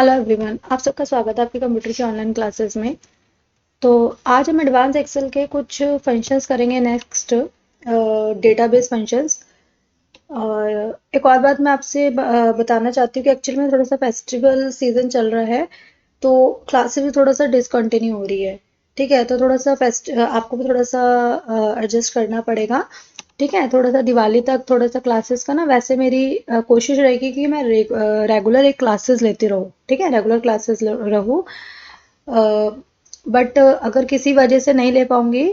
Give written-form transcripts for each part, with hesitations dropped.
Hello everyone, आप सबका स्वागत है आपके कंप्यूटर की ऑनलाइन क्लासेस में। तो आज हम एडवांस एक्सेल के कुछ फंक्शंस करेंगे नेक्स्ट, डेटाबेस फंक्शंस। और एक और बात मैं आपसे बताना चाहती हूँ कि एक्चुअली में थोड़ा सा फेस्टिवल सीजन चल रहा है, तो क्लासेस भी थोड़ा सा डिसकंटिन्यू हो रही है। ठीक है, तो थोड़ा सा आपको भी थोड़ा सा एडजस्ट करना पड़ेगा। ठीक है, थोड़ा सा दिवाली तक थोड़ा सा क्लासेस का ना, वैसे मेरी कोशिश रहेगी कि मैं रेगुलर एक क्लासेस लेती रहूँ। ठीक है, रेगुलर क्लासेस रहूँ। बट अगर किसी वजह से नहीं ले पाऊंगी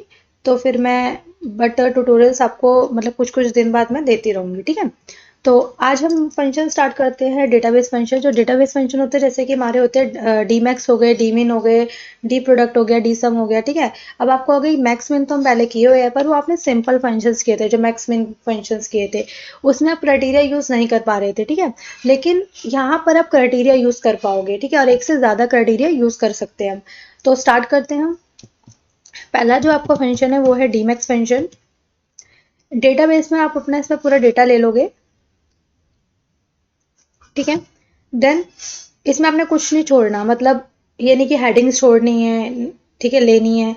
तो फिर मैं, बट ट्यूटोरियल्स आपको मतलब कुछ कुछ दिन बाद मैं देती रहूंगी। ठीक है, तो आज हम फंक्शन स्टार्ट करते हैं डेटाबेस फंक्शन। जो डेटाबेस फंक्शन होते हैं, जैसे कि हमारे होते हैं डी मैक्स हो गए, डी मिन हो गए, डी प्रोडक्ट हो गया, डी सम हो गया। ठीक है, अब आपको अगर मैक्स मिन तो हम पहले किए हुए हैं, पर वो आपने सिंपल फंक्शंस किए थे। जो मैक्स मिन फंक्शंस किए थे उसमें आप क्राइटेरिया यूज नहीं कर पा रहे थे। ठीक है, लेकिन यहाँ पर आप क्राइटेरिया यूज कर पाओगे। ठीक है, और एक से ज्यादा क्राइटेरिया यूज कर सकते हैं हम। तो स्टार्ट करते हैं हम। पहला जो आपका फंक्शन है वो है डी मैक्स फंक्शन। डेटाबेस में आप अपना इसमें पूरा डेटा ले लोगे। ठीक है, देन इसमें आपने कुछ नहीं छोड़ना, मतलब ये नहीं कि हेडिंग्स छोड़नी है। ठीक है, लेनी है।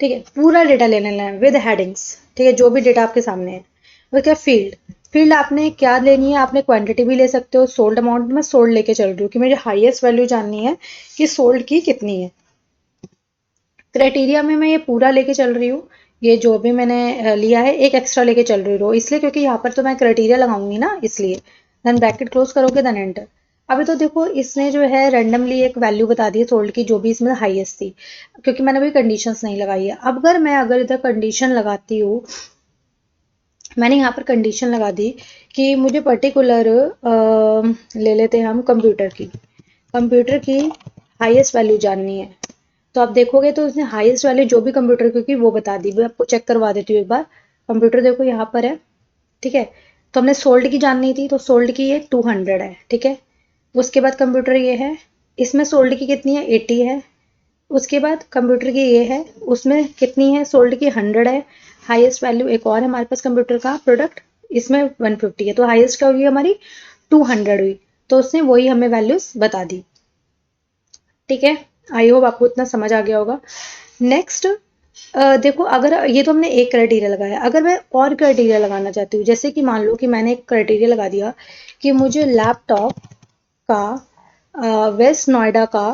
ठीक है, पूरा डेटा ले लेना है विद हेडिंग्स। ठीक है, जो भी डेटा आपके सामने है। वो क्या, फील्ड फील्ड आपने क्या लेनी है, आपने क्वांटिटी भी ले सकते हो। सोल्ड अमाउंट में सोल्ड लेके चल रही हूँ कि मुझे हाईएस्ट वैल्यू जाननी है कि सोल्ड की कितनी है। क्राइटेरिया में मैं ये पूरा लेके चल रही हूँ। ये जो भी मैंने लिया है, एक एक्स्ट्रा लेके चल रही हूँ इसलिए, क्योंकि यहाँ पर तो मैं क्राइटेरिया लगाऊंगी ना, इसलिए। देन ब्रैकेट क्लोज करोगे, देन एंटर। अभी तो देखो, इसने जो है रैंडमली एक वैल्यू बता दी है सोल्ड की, जो भी इसमें हाईएस्ट थी, क्योंकि मैंने अभी कंडीशंस नहीं लगाई है। अब अगर इधर कंडीशन लगाती हूँ, मैंने यहाँ पर कंडीशन लगा दी कि मुझे पर्टिकुलर ले लेते हैं हम कंप्यूटर की हाईएस्ट वैल्यू जाननी है। तो आप देखोगे तो उसने हाईएस्ट वैल्यू जो भी कंप्यूटर की वो बता दी। मैं आपको चेक करवा देती हूँ एक बार। कंप्यूटर देखो यहाँ पर है। ठीक है, तो हमने सोल्ड की जाननी थी, तो सोल्ड की ये 200 है। ठीक है, उसके बाद कंप्यूटर ये है, इसमें सोल्ड की कितनी है, 80 है। उसके बाद कंप्यूटर की ये है, उसमें कितनी है, सोल्ड की 100 है। हाईएस्ट वैल्यू एक और है हमारे पास कंप्यूटर का प्रोडक्ट, इसमें 150 है। तो हाईएस्ट क्या होगी हमारी, 200 हुई। तो उसने वही हमें वैल्यूज बता दी। ठीक है, आई होप आपको इतना समझ आ गया होगा। नेक्स्ट, देखो, अगर ये तो हमने एक क्राइटेरिया लगाया, अगर मैं और क्राइटेरिया लगाना चाहती हूँ, जैसे कि मान लो कि मैंने एक क्राइटेरिया लगा दिया कि मुझे लैपटॉप का वेस्ट नोएडा का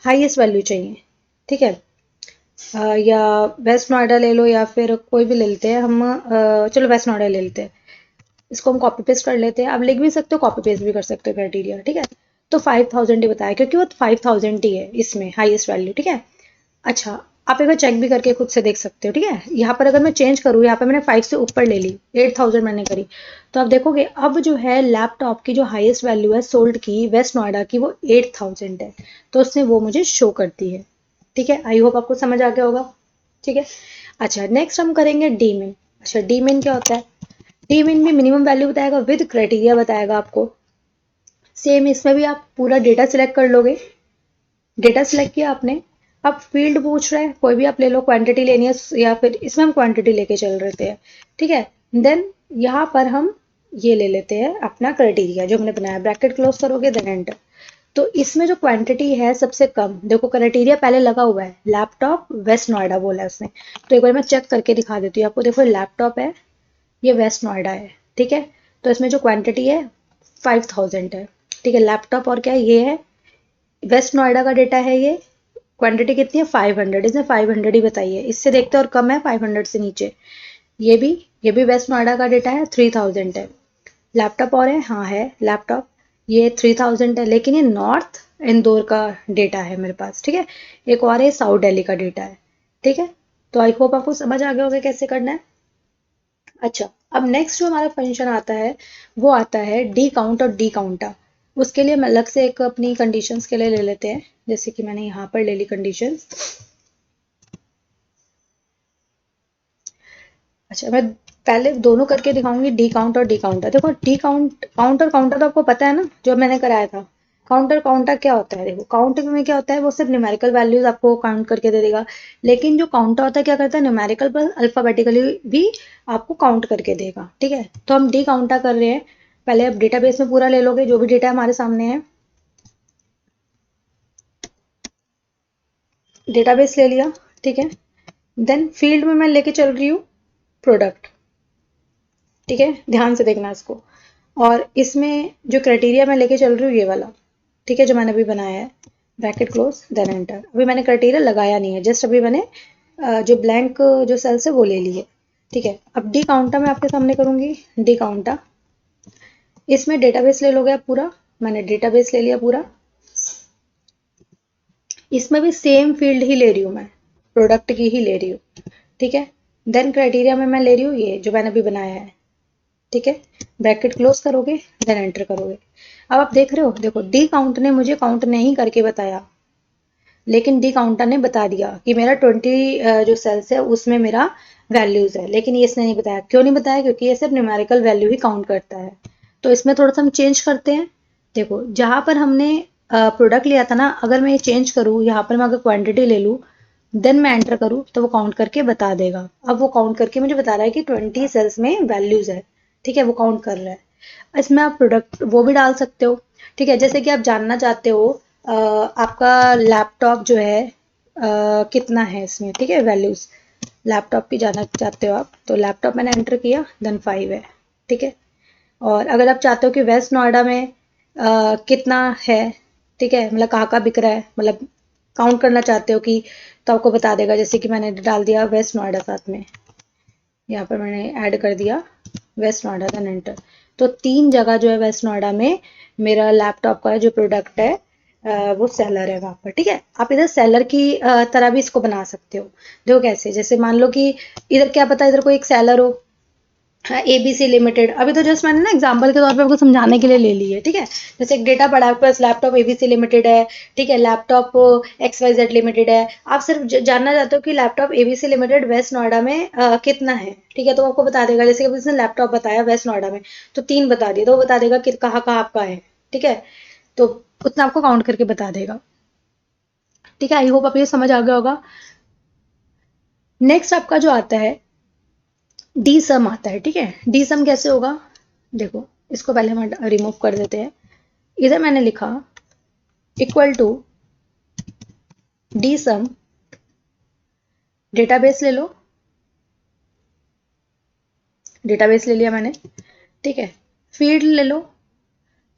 हाईएस्ट वैल्यू चाहिए। ठीक है, या वेस्ट नोएडा ले लो या फिर कोई भी ले लेते हैं हम। चलो वेस्ट नोएडा ले लेते हैं। इसको हम कॉपी पेस्ट कर लेते हैं। आप लिख भी सकते हो, कॉपी पेस्ट भी कर सकते हो क्राइटेरिया। ठीक है, तो 5000 ही बताया, क्योंकि वो 5000 ही है इसमें हाईएस्ट वैल्यू। ठीक है, अच्छा, आप एक बार चेक भी करके खुद से देख सकते हो। ठीक है, यहाँ पर अगर मैं चेंज करूँ, यहाँ पर मैंने 5 से ऊपर ले ली, 8000 मैंने करी, तो आप देखोगे अब जो है लैपटॉप की जो हाईएस्ट वैल्यू है सोल्ड की वेस्ट नोएडा की, वो 8000 है। तो उसने वो मुझे शो करती है। ठीक है, आई होप आपको समझ आ गया होगा। ठीक है, अच्छा, नेक्स्ट हम करेंगे डी मिन। अच्छा, डी मिन क्या होता है? डी मिन में मिनिमम वैल्यू बताएगा, विद क्राइटेरिया बताएगा आपको। सेम इसमें भी आप पूरा डेटा सिलेक्ट कर लोगे। डेटा सिलेक्ट किया आपने, अब फील्ड पूछ रहा है, कोई भी आप ले लो, क्वांटिटी लेनी है या फिर इसमें हम क्वांटिटी लेके चल रहे थे। ठीक है, देन यहाँ पर हम ये ले लेते हैं अपना क्राइटेरिया जो हमने बनाया। ब्रैकेट क्लोज करोगे, देन एंटर। तो इसमें जो क्वांटिटी है सबसे कम, देखो क्राइटेरिया पहले लगा हुआ है, लैपटॉप वेस्ट नोएडा बोला है उसने। तो एक बार मैं चेक करके दिखा देती हूँ आपको। देखो, लैपटॉप है, ये वेस्ट नोएडा है। ठीक है, तो इसमें जो क्वांटिटी है 5000 है। ठीक है, लैपटॉप और क्या है, ये है, वेस्ट नोएडा का डेटा है ये। क्वांटिटी कितनी है, 500। इसने 500 ही बताई है, इससे देखते और कम है 500 से नीचे। ये भी ये भी वेस्ट नोएडा का डेटा है, 3000 है। लैपटॉप और है, हाँ है लैपटॉप, ये 3000 है, लेकिन ये नॉर्थ इंदौर का डेटा है मेरे पास। ठीक है, एक और है साउथ दिल्ली का डेटा है। ठीक है, तो आई होप आपको समझ आ गया होगा कैसे करना है। अच्छा, अब नेक्स्ट जो हमारा फंक्शन आता है वो आता है डी काउंट और डी काउंटा। उसके लिए हम अलग से एक अपनी कंडीशंस के लिए ले लेते हैं, जैसे कि मैंने यहाँ पर ले ली कंडीशंस। अच्छा, मैं पहले दोनों करके दिखाऊंगी, डी काउंट और डी काउंटर। देखो, डी काउंट काउंटर काउंटर तो आपको पता है ना, जो मैंने कराया था। काउंटर काउंटर क्या होता है? देखो, काउंटर में क्या होता है, वो सिर्फ न्यूमेरिकल वैल्यूज आपको काउंट करके दे देगा। लेकिन जो काउंटर होता है क्या करता है, न्यूमेरिकल पर अल्फाबेटिकली भी आपको काउंट करके देगा। ठीक है, तो हम डी काउंटा कर रहे हैं। पहले आप डेटाबेस में पूरा ले लोगे जो भी डेटा हमारे सामने है। डेटाबेस ले लिया, ठीक है। देन फील्ड में मैं लेके चल रही हूँ प्रोडक्ट, ठीक है, ध्यान से देखना इसको। और इसमें जो क्राइटेरिया मैं लेके चल रही हूँ ये वाला, ठीक है, जो मैंने अभी बनाया है, ब्रैकेट क्लोज देन एंटर। अभी मैंने क्राइटेरिया लगाया नहीं है, जस्ट अभी मैंने जो ब्लैंक जो सेल्स है वो ले लिए, ठीक है। अब डी काउंटा मैं आपके सामने करूंगी, डी काउंटा। इसमें डेटाबेस ले लोगे आप पूरा, मैंने डेटाबेस ले लिया पूरा। इसमें भी सेम फील्ड ही ले रही हूँ मैं, प्रोडक्ट की ही ले रही हूँ, ठीक है। देन क्राइटेरिया में मैं ले रही हूँ ये जो मैंने अभी बनाया है, ठीक है। ब्रैकेट क्लोज करोगे देन एंटर करोगे। अब आप देख रहे हो, देखो डी काउंट ने मुझे काउंट नहीं करके बताया, लेकिन डी काउंटर ने बता दिया कि मेरा 20 जो सेल्स है उसमें मेरा वैल्यूज है, लेकिन ये इसने नहीं बताया। क्यों नहीं बताया? क्योंकि ये सिर्फ न्यूमेरिकल वैल्यू ही काउंट करता है। तो इसमें थोड़ा सा हम चेंज करते हैं। देखो जहां पर हमने प्रोडक्ट लिया था ना, अगर मैं ये चेंज करूँ, यहाँ पर मैं अगर क्वांटिटी ले लूँ देन मैं एंटर करूँ तो वो काउंट करके बता देगा। अब वो काउंट करके मुझे बता रहा है कि 20 सेल्स में वैल्यूज है, ठीक है, वो काउंट कर रहा है। इसमें आप प्रोडक्ट वो भी डाल सकते हो, ठीक है। जैसे कि आप जानना चाहते हो आपका लैपटॉप जो है कितना है इसमें, ठीक है, वैल्यूज लैपटॉप की जानना चाहते हो आप, तो लैपटॉप मैंने एंटर किया देन 5 है, ठीक है। और अगर आप चाहते हो कि वेस्ट नोएडा में कितना है, ठीक है, मतलब कहाँ कहाँ बिक रहा है, मतलब काउंट करना चाहते हो कि, तो आपको बता देगा। जैसे कि मैंने डाल दिया वेस्ट नोएडा, साथ में यहाँ पर मैंने ऐड कर दिया वेस्ट नोएडा देन एंटर। तो 3 जगह जो है वेस्ट नोएडा में मेरा लैपटॉप का जो प्रोडक्ट है वो सेलर है वहाँ पर, ठीक है। आप इधर सेलर की तरह भी इसको बना सकते हो। देखो कैसे, जैसे मान लो कि इधर क्या पता इधर कोई एक सेलर हो, एबीसी लिमिटेड। अभी तो जस्ट मैंने ना एग्जांपल के तौर पे आपको समझाने के लिए ले ली है, ठीक है। जैसे एक डेटा पड़ा है आपके पास, लैपटॉप एबीसी लिमिटेड है, ठीक है, लैपटॉप XYZ लिमिटेड है। आप सिर्फ जानना चाहते हो कि laptop ABC limited west Noida में कितना है, ठीक है, तो आपको बता देगा। जैसे कि उसने लैपटॉप बताया वेस्ट नोएडा में, तो 3 बता दिए, तो वो बता देगा कि कहाँ कहाँ आपका है, ठीक है। तो उतना आपको काउंट करके बता देगा, ठीक है। आई होप आप ये समझ आ गया होगा। नेक्स्ट आपका जो आता है डी सम आता है, ठीक है। डी सम कैसे होगा, देखो इसको पहले हम रिमूव कर देते हैं। इधर मैंने लिखा equal to D sum, database ले लो, डेटाबेस ले लिया मैंने, ठीक है। फील्ड ले लो,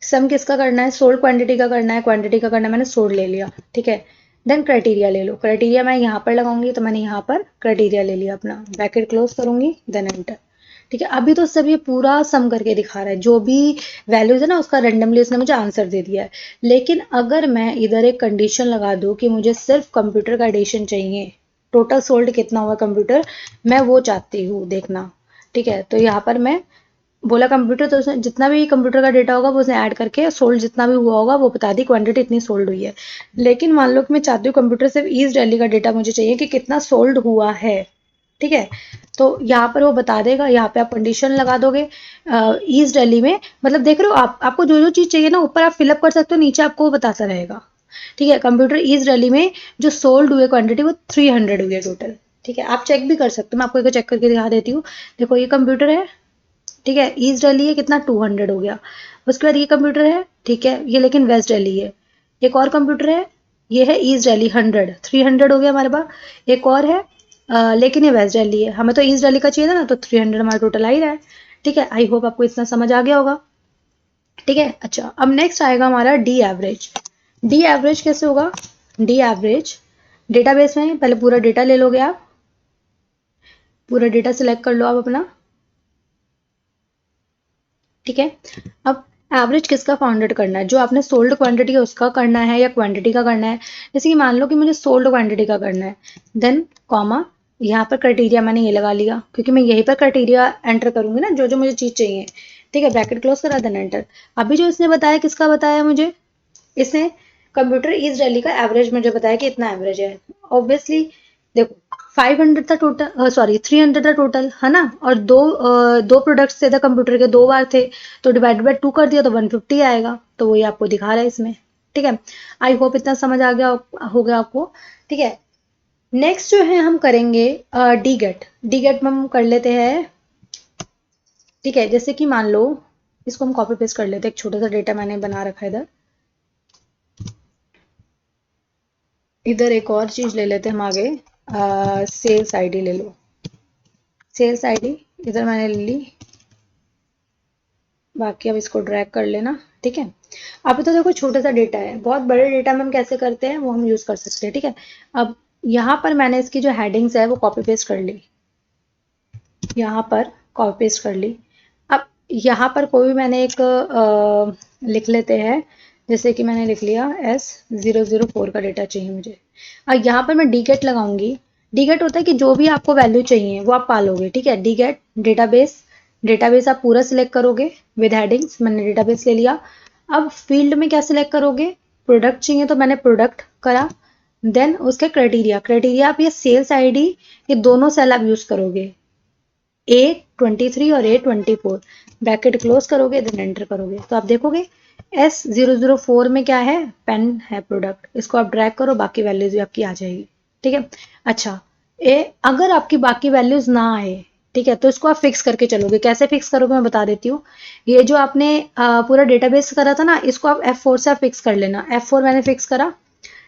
सम किसका करना है, सोल्ड क्वांटिटी का करना है, क्वांटिटी का करना है, मैंने सोल्ड ले लिया, ठीक है। देन क्राइटेरिया ले लो, क्राइटेरिया मैं यहाँ पर लगाऊंगी, तो मैंने यहाँ पर क्राइटेरिया ले लिया अपना, ब्रैकेट क्लोज करूंगी देन एंटर, ठीक है। अभी तो सब ये पूरा सम करके दिखा रहा है, जो भी वैल्यूज है ना उसका रेंडमली उसने मुझे आंसर दे दिया है। लेकिन अगर मैं इधर एक कंडीशन लगा दूं कि मुझे सिर्फ कंप्यूटर का एडिशन चाहिए, टोटल सोल्ड कितना हुआ कंप्यूटर, मैं वो चाहती हूँ देखना, ठीक है। तो यहाँ पर मैं बोला कंप्यूटर, तो उसने जितना भी कंप्यूटर का डेटा होगा वो उसने ऐड करके सोल्ड जितना भी हुआ होगा वो बता दी, क्वांटिटी इतनी सोल्ड हुई है। लेकिन मान लो कि मैं चाहती हूँ कंप्यूटर सिर्फ ईस्ट दिल्ली का डेटा मुझे चाहिए कि कितना सोल्ड हुआ है, ठीक है। तो यहाँ पर वो बता देगा, यहाँ पे आप कंडीशन लगा दोगे ईस्ट दिल्ली में, मतलब देख रहे हो आप, आपको जो जो चीज चाहिए ना ऊपर आप फिलअप कर सकते हो, नीचे आपको वो बताता रहेगा, ठीक है। कंप्यूटर ईस्ट दिल्ली में जो सोल्ड हुए क्वांटिटी वो 300 हुई है टोटल, ठीक है। आप चेक भी कर सकते हो, मैं आपको एक चेक करके दिखा देती हूँ। देखो ये कंप्यूटर है, ठीक है, ईस्ट दिल्ली है, कितना 200 हो गया। उसके बाद ये कंप्यूटर है, ठीक है, ये लेकिन वेस्ट दिल्ली है। एक और कंप्यूटर है, ये है ईस्ट दिल्ली 300 हो गया हमारे पास। एक और है लेकिन ये वेस्ट दिल्ली है, हमें तो ईस्ट दिल्ली का चाहिए था ना, तो 300 हमारा टोटल आ ही रहा है, ठीक है। आई होप आपको इतना समझ आ गया होगा, ठीक है। अच्छा अब नेक्स्ट आएगा हमारा डी एवरेज। डी एवरेज कैसे होगा, डी एवरेज डेटाबेस में पहले पूरा डेटा ले लोगे आप, पूरा डेटा सिलेक्ट कर लो आप अपना, ठीक है। अब एवरेज किसका फाउंडेड करना है, जो आपने सोल्ड क्वांटिटी है उसका करना है या क्वांटिटी का करना है। जैसे कि मान लो कि मुझे सोल्ड क्वांटिटी का करना है, देन कॉमा, यहाँ पर क्राइटेरिया मैंने ये लगा लिया, क्योंकि मैं यहीं पर क्राइटेरिया एंटर करूंगी ना, जो जो मुझे चीज चाहिए, ठीक है। ब्रैकेट क्लोज करा देन एंटर। अभी जो इसने बताया किसका बताया मुझे, इसने कंप्यूटर ईस्ट दिल्ली का एवरेज मुझे बताया कि इतना एवरेज है। ऑब्वियसली देखो 500 था टोटल, सॉरी 300 था टोटल, है ना, और दो प्रोडक्ट्स थे था कंप्यूटर के, 2 बार थे, तो डिवाइड बाय 2 कर दिया तो 150 आएगा, तो वही आपको दिखा रहा है इसमें, ठीक है। आई होप इतना समझ आ गया हो गया आपको, ठीक है। नेक्स्ट जो है हम करेंगे डी गेट। डी गेट में हम कर लेते हैं, ठीक है। जैसे कि मान लो इसको हम कॉपी पेस्ट कर लेते हैं, एक छोटा सा डेटा मैंने बना रखा है इधर, इधर एक और चीज ले लेते हैं हम आगे, सेल्स आईडी ले लो। सेल्स आईडी इधर मैंने ले ली, बाकी अब इसको ड्रैग कर लेना, ठीक है। अब तो देखो छोटा सा डेटा है, बहुत बड़े डेटा में हम कैसे करते हैं वो हम यूज कर सकते हैं, ठीक है। अब यहाँ पर मैंने इसकी जो हेडिंग्स है वो कॉपी पेस्ट कर ली, यहाँ पर कॉपी पेस्ट कर ली। अब यहाँ पर कोई भी मैंने एक लिख लेते हैं, जैसे कि मैंने लिख लिया S004 का डेटा चाहिए मुझे। अब यहाँ पर मैं डीगेट लगाऊंगी। डीगेट होता है कि जो भी आपको वैल्यू चाहिए वो आप पालोगे, ठीक है। डीगेट डेटाबेस, डेटाबेस आप पूरा सिलेक्ट करोगे विद हेडिंग्स, मैंने डेटाबेस ले लिया। अब फील्ड में क्या सिलेक्ट करोगे, प्रोडक्ट चाहिए तो मैंने प्रोडक्ट करा। देन उसके क्राइटेरिया, क्राइटेरिया आप ये सेल्स आईडी, ये दोनों सेल आप यूज करोगे, A23 और A24, ब्रैकेट क्लोज करोगे, देन एंटर करोगे, तो आप देखोगे S004 में क्या है, पेन है प्रोडक्ट, इसको आप ड्रैग करो, बाकी वैल्यूज भी आपकी आ जाएगी, ठीक है। अच्छा, अगर आपकी बाकी वैल्यूज ना आए, ठीक है, तो इसको आप फिक्स करके चलोगे। कैसे फिक्स करोगे मैं बता देती हूँ। ये जो आपने पूरा डेटाबेस करा था ना, इसको आप F4 से आप फिक्स कर लेना। F4 मैंने फिक्स करा,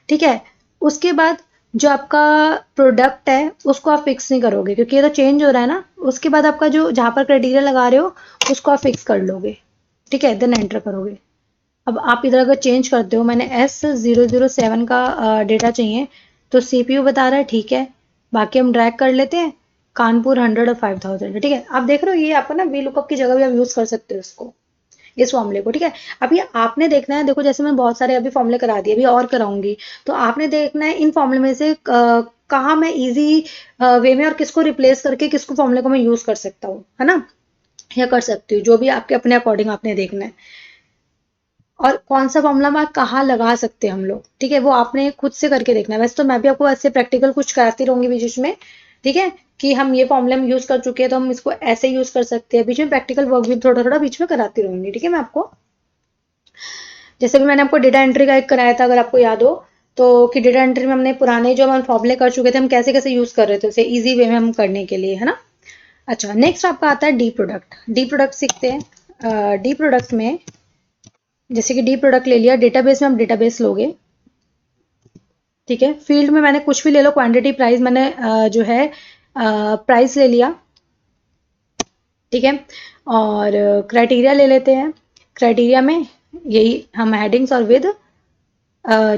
ठीक है। उसके बाद जो आपका प्रोडक्ट है उसको आप फिक्स नहीं करोगे, क्योंकि ये तो चेंज हो रहा है ना। उसके बाद आपका जो जहां पर क्राइटेरिया लगा रहे हो उसको आप फिक्स कर लोगे, ठीक है, देन एंटर करोगे। अब आप इधर अगर चेंज करते हो, मैंने S007 का डेटा चाहिए, तो CPU बता रहा है, ठीक है। बाकी हम ड्रैग कर लेते हैं, कानपुर 100 और 5000 है, ठीक है। आप देख रहे हो ये आपको ना वी लुकअप की जगह भी आप यूज कर सकते हो इसको, इस फॉर्मूले को, ठीक है। अभी आपने देखना है, देखो जैसे मैं बहुत सारे अभी फॉर्मूले करा दिए, अभी और कराऊंगी, तो आपने देखना है इन फॉर्मूले में से कहाँ मैं इजी वे में और किसको रिप्लेस करके किसको फॉर्मूले को मैं यूज कर सकता हूँ, है ना, या कर सकती हूँ, जो भी आपके अपने अकॉर्डिंग आपने देखना है। और कौन सा फॉर्मूला मैं कहाँ लगा सकते हैं हम लोग, ठीक है, वो आपने खुद से करके देखना है। वैसे तो मैं भी आपको ऐसे प्रैक्टिकल कुछ कराती रहूंगी बीच बीच में, ठीक है, कि हम ये फॉर्मूला हम यूज कर चुके हैं तो हम इसको ऐसे यूज कर सकते हैं। बीच में प्रैक्टिकल वर्क भी थोड़ा थोड़ा बीच में कराती रहूंगी, ठीक है मैं आपको। जैसे भी मैंने आपको डेटा एंट्री का एक कराया था, अगर आपको याद हो, तो कि डेटा एंट्री में हमने पुराने जो हम फॉर्मूले कर चुके थे, हम कैसे कैसे यूज कर रहे थे उसे इजी वे में हम करने के लिए, है ना। अच्छा, नेक्स्ट आपका आता है डी प्रोडक्ट। डी प्रोडक्ट सीखते हैं। डी प्रोडक्ट में जैसे कि डी प्रोडक्ट ले लिया, डेटाबेस में हम डेटाबेस लोगे, ठीक है। फील्ड में मैंने कुछ भी ले लो, क्वांटिटी प्राइस मैंने जो है प्राइस ले लिया, ठीक है। और क्राइटेरिया ले लेते हैं। क्राइटेरिया में यही हम हेडिंग्स और विद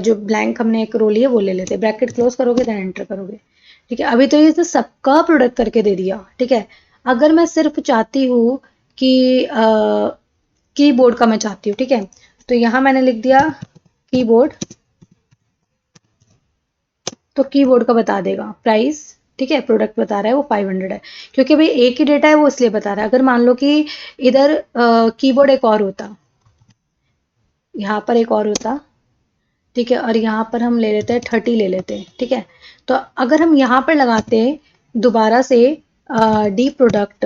जो ब्लैंक हमने एक रो लिया वो ले लेते हैं, ब्रैकेट क्लोज करोगे देन एंटर करोगे, ठीक है। अभी तो ये सबका प्रोडक्ट करके दे दिया, ठीक है। अगर मैं सिर्फ चाहती हूँ कि कीबोर्ड का मैं चाहती हूँ, ठीक है, तो यहाँ मैंने लिख दिया कीबोर्ड, तो कीबोर्ड का बता देगा प्राइस, ठीक है। प्रोडक्ट बता रहा है वो 500 है, क्योंकि भाई एक ही डेटा है वो इसलिए बता रहा है। अगर मान लो कि इधर कीबोर्ड एक और होता, यहाँ पर एक और होता, ठीक है, और यहाँ पर हम ले लेते हैं 30 ले लेते हैं, ठीक है। तो अगर हम यहाँ पर लगाते दोबारा से डी प्रोडक्ट,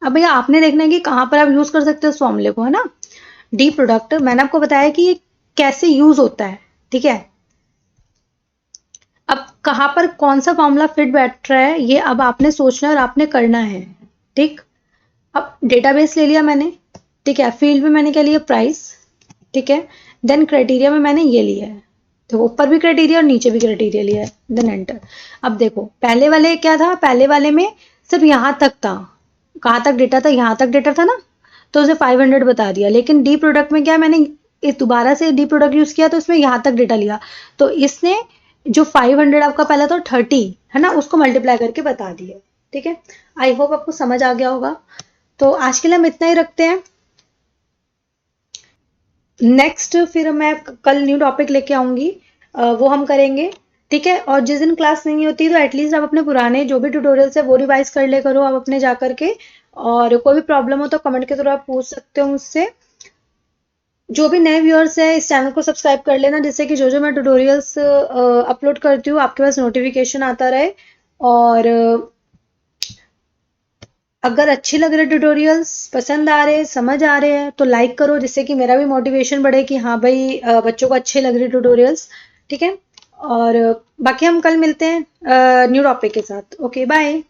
अब भैया आपने देखना है कि कहाँ पर आप यूज कर सकते हो इस फॉर्मूले को, है ना। डी प्रोडक्ट मैंने आपको बताया कि ये कैसे यूज होता है, ठीक है। अब कहाँ पर कौन सा फॉर्मूला फिट बैठ रहा है ये अब आपने सोचना है और आपने करना है, ठीक। अब डेटाबेस ले लिया मैंने, ठीक है। फील्ड में मैंने क्या लिया, प्राइस, ठीक है। देन क्राइटेरिया में मैंने ये लिया है, तो ऊपर भी क्राइटेरिया और नीचे भी क्राइटेरिया लिया है, देन एंटर। अब देखो पहले वाले क्या था, पहले वाले में सिर्फ यहाँ तक था, कहाँ तक डेटा था, यहाँ तक डेटा था ना, तो उसे 500 बता दिया। लेकिन डी प्रोडक्ट में क्या, मैंने इस दोबारा से डी प्रोडक्ट यूज किया तो इसमें यहाँ तक डेटा लिया, तो इसने जो 500 आपका पहला तो 30 है ना, उसको मल्टीप्लाई करके बता दिया, ठीक है। आई होप आपको समझ आ गया होगा। तो आज के लिए हम इतना ही रखते हैं। नेक्स्ट फिर मैं कल न्यू टॉपिक लेके आऊंगी, वो हम करेंगे, ठीक है। और जिस दिन क्लास नहीं होती तो एटलीस्ट आप अपने पुराने जो भी ट्यूटोरियल्स है वो रिवाइज कर ले करो आप अपने जा करके। और कोई भी प्रॉब्लम हो तो कमेंट के थ्रू आप पूछ सकते हो मुझसे। जो भी नए व्यूअर्स है इस चैनल को सब्सक्राइब कर लेना, जिससे कि जो जो मैं ट्यूटोरियल्स अपलोड करती हूँ आपके पास नोटिफिकेशन आता रहे। और अगर अच्छे लग रहे ट्यूटोरियल्स, पसंद आ रहे, समझ आ रहे हैं, तो लाइक करो, जिससे कि मेरा भी मोटिवेशन बढ़े कि हाँ भाई बच्चों को अच्छे लग रहे ट्यूटोरियल्स, ठीक है। और बाकी हम कल मिलते हैं न्यू टॉपिक के साथ। Okay bye.